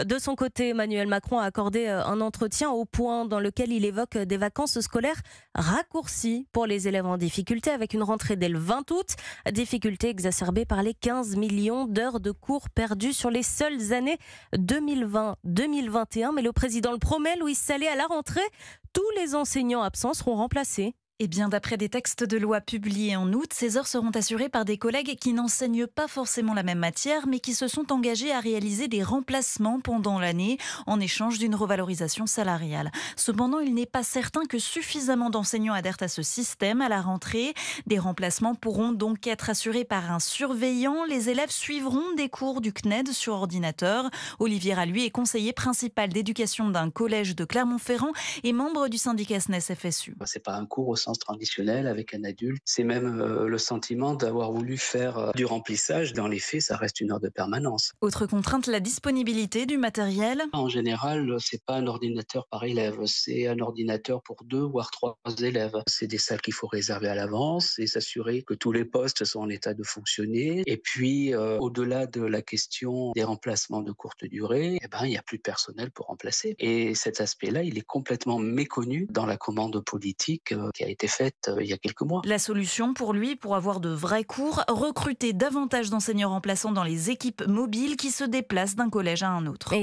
De son côté, Emmanuel Macron a accordé un entretien au Point dans lequel il évoque des vacances scolaires raccourcies pour les élèves en difficulté avec une rentrée dès le 20 août. Difficulté exacerbée par les 15 millions d'heures de cours perdues sur les seules années 2020-2021. Mais le président le promet, Louis Salé, à la rentrée, tous les enseignants absents seront remplacés. Eh bien, d'après des textes de loi publiés en août, ces heures seront assurées par des collègues qui n'enseignent pas forcément la même matière, mais qui se sont engagés à réaliser des remplacements pendant l'année en échange d'une revalorisation salariale. Cependant, il n'est pas certain que suffisamment d'enseignants adhèrent à ce système à la rentrée. Des remplacements pourront donc être assurés par un surveillant. Les élèves suivront des cours du CNED sur ordinateur. Olivier Ralluy est conseiller principal d'éducation d'un collège de Clermont-Ferrand et membre du syndicat SNES FSU. C'est pas un cours au sens traditionnel avec un adulte. C'est même le sentiment d'avoir voulu faire du remplissage. Dans les faits, ça reste une heure de permanence. Autre contrainte, la disponibilité du matériel. En général, c'est pas un ordinateur par élève, c'est un ordinateur pour 2 voire 3 élèves. C'est des salles qu'il faut réserver à l'avance et s'assurer que tous les postes sont en état de fonctionner. Et puis, au-delà de la question des remplacements de courte durée, il n'y a plus de personnel pour remplacer. Et cet aspect-là, il est complètement méconnu dans la commande politique qui a été faite il y a quelques mois. La solution pour lui, pour avoir de vrais cours, recruter davantage d'enseignants remplaçants dans les équipes mobiles qui se déplacent d'un collège à un autre.